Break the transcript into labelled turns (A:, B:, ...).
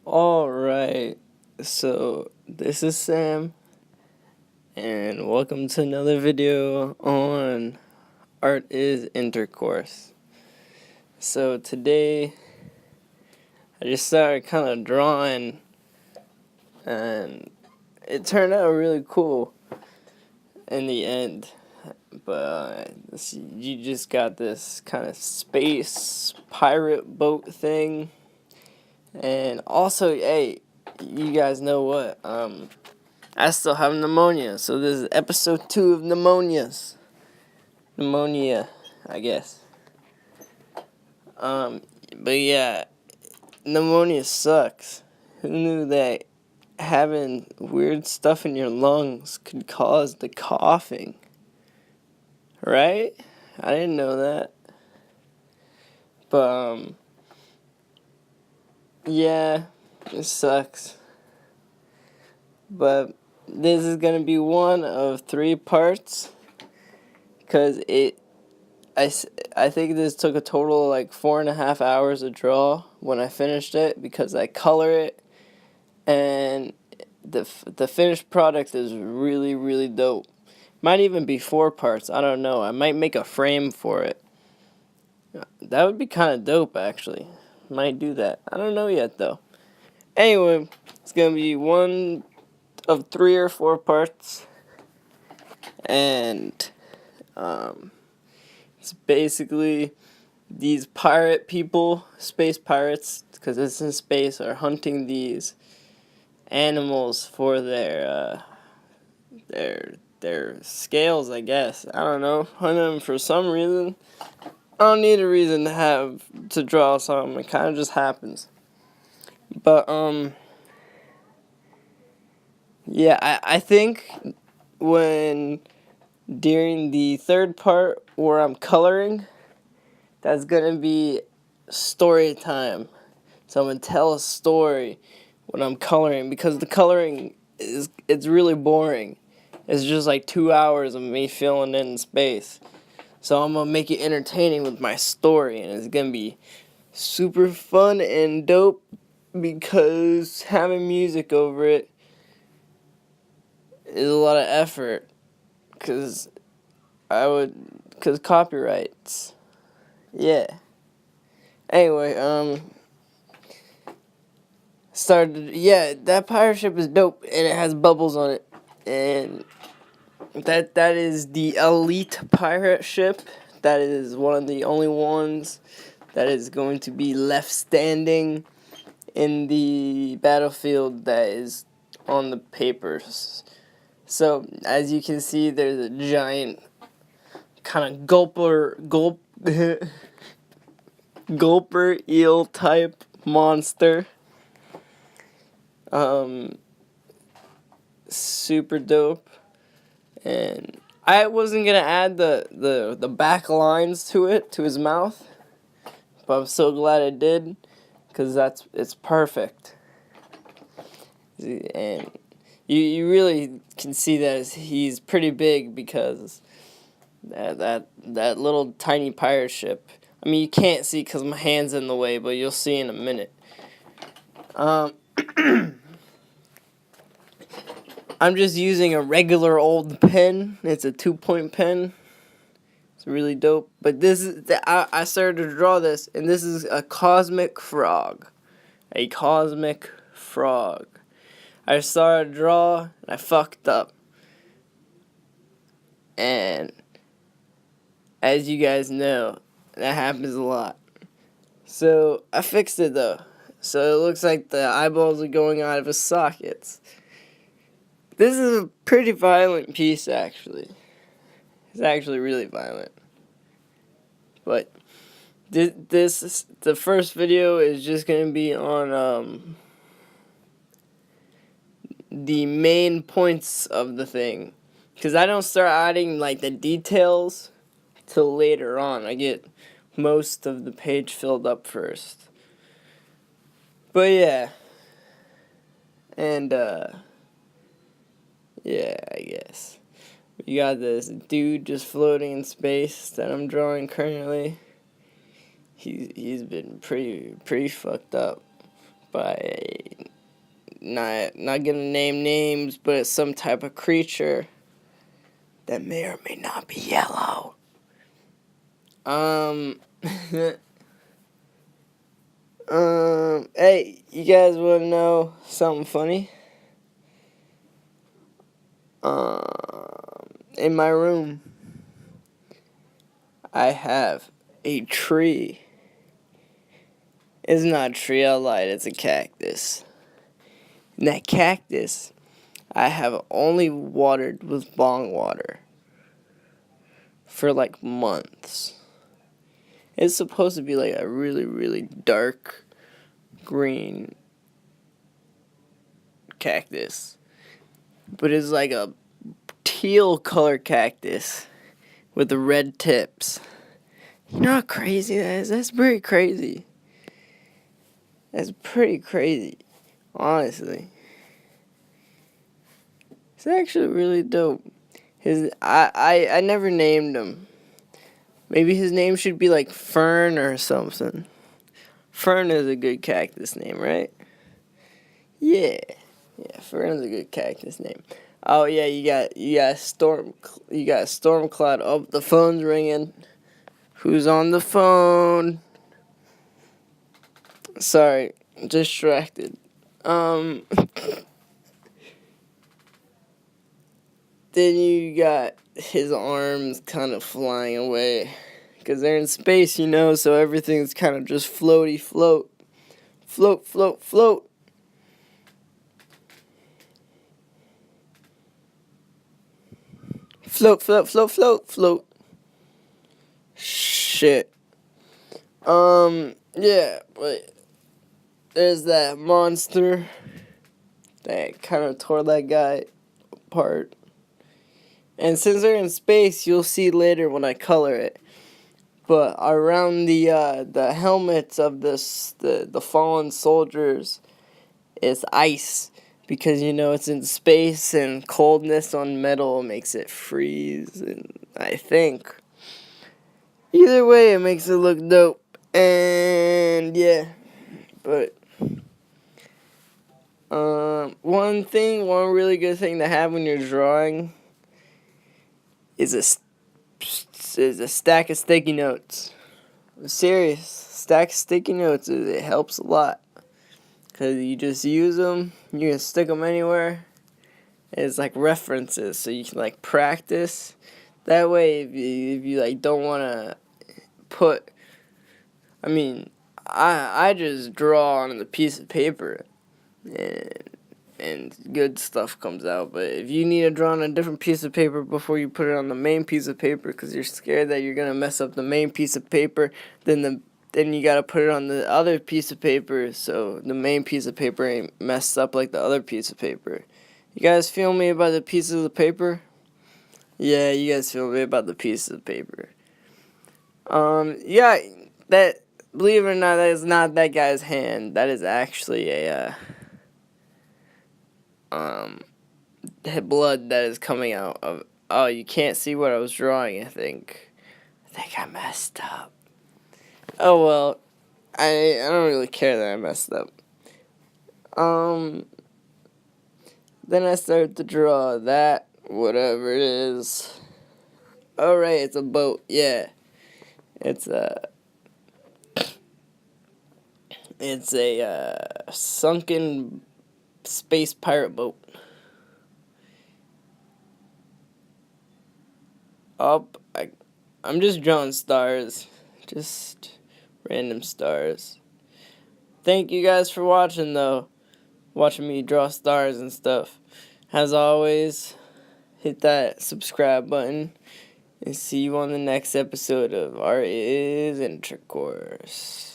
A: Alright, so this is Sam, and welcome to another video on Art is Intercourse. So today, I just started kind of drawing, and it turned out really cool in the end. But you just got this kind of space pirate boat thing, and also, hey, you guys know what? I still have pneumonia, so this is episode 2 of pneumonias. Pneumonia, I guess. But yeah, pneumonia sucks. Who knew that having weird stuff in your lungs could cause the coughing? Right? I didn't know that. But, yeah, it sucks. But this is gonna be one of 3 parts, because I think this took a total of like 4.5 hours to draw when I finished it, because I color it, and the finished product is really dope. Might even be 4 parts, I don't know. I might make a frame for it. That would be kind of dope, actually. Might do that. I don't know yet, though. Anyway, it's gonna be one of 3 or 4 parts, and it's basically these pirate people, space pirates, because it's in space, are hunting these animals for their scales, I guess. I don't know. Hunt them for some reason. I don't need a reason to draw something. It kind of just happens. But yeah, I think during the 3rd part where I'm coloring, that's gonna be story time. So I'm gonna tell a story when I'm coloring, because the coloring it's really boring. It's just like 2 hours of me filling in space. So I'm gonna make it entertaining with my story, and it's gonna be super fun and dope, because having music over it is a lot of effort, because copyrights. Yeah. Anyway, that pirate ship is dope, and it has bubbles on it, and that is the elite pirate ship. That is one of the only ones that is going to be left standing in the battlefield that is on the papers. So, as you can see, there's a giant kind of gulper eel type monster. Super dope. And I wasn't gonna add the back lines to his mouth, but I'm so glad I did, because it's perfect. And you really can see that he's pretty big, because that little tiny pirate ship. I mean, you can't see because my hand's in the way, but you'll see in a minute. I'm just using a regular old pen. It's a 2-point pen. It's really dope. But I started to draw this, and this is a cosmic frog. A cosmic frog. I started to draw, and I fucked up. And as you guys know, that happens a lot. So I fixed it, though. So it looks like the eyeballs are going out of his sockets. This is a pretty violent piece, actually. It's actually really violent. But the first video is just going to be on the main points of the thing. Because I don't start adding like the details till later on. I get most of the page filled up first. But yeah. And yeah, I guess. You got this dude just floating in space that I'm drawing currently. He's been pretty fucked up by not gonna name names, but it's some type of creature that may or may not be yellow. Hey, you guys want to know something funny? In my room, I have a tree. It's not a tree, I lied, it's a cactus. And that cactus, I have only watered with bong water for like months. It's supposed to be like a really, really dark green cactus. But it's like a teal color cactus with the red tips. You know how crazy that is? That's pretty crazy. That's pretty crazy, honestly. It's actually really dope. I never named him. Maybe his name should be like Fern or something. Fern is a good cactus name, right? Yeah. Yeah, Fern's a good cactus name. Oh yeah, you got storm cloud. Oh, the phone's ringing. Who's on the phone? Sorry, distracted. Then you got his arms kind of flying away. Because they're in space, you know, so everything's kind of just floaty float. Float, float, float. Float, float, float, float, float. Shit. Yeah, but there's that monster that kind of tore that guy apart. And since they're in space, you'll see later when I color it. But around the helmets of the fallen soldiers is ice, because you know it's in space and coldness on metal makes it freeze. And I think either way it makes it look dope. And yeah, but one really good thing to have when you're drawing is a stack of sticky notes. I'm serious, stack of sticky notes. It helps a lot because you just use them. You can stick them anywhere. It's like references, so you can like practice. That way, if you like don't want to put, I mean, I just draw on the piece of paper, and good stuff comes out. But if you need to draw on a different piece of paper before you put it on the main piece of paper because you're scared that you're gonna mess up the main piece of paper, then you gotta put it on the other piece of paper so the main piece of paper ain't messed up like the other piece of paper. You guys feel me about the pieces of paper? Yeah, you guys feel me about the pieces of paper. Yeah, that, believe it or not, that is not that guy's hand. That is actually a blood that is coming out of. Oh, you can't see what I was drawing. I think I messed up. Oh well, I don't really care that I messed up. Then I started to draw that, whatever it is. Oh right, it's a boat. Yeah, it's a sunken space pirate boat. I'm just drawing stars. Just random stars. Thank you guys for watching, though. Watching me draw stars and stuff. As always, hit that subscribe button. And see you on the next episode of Art is Intercourse.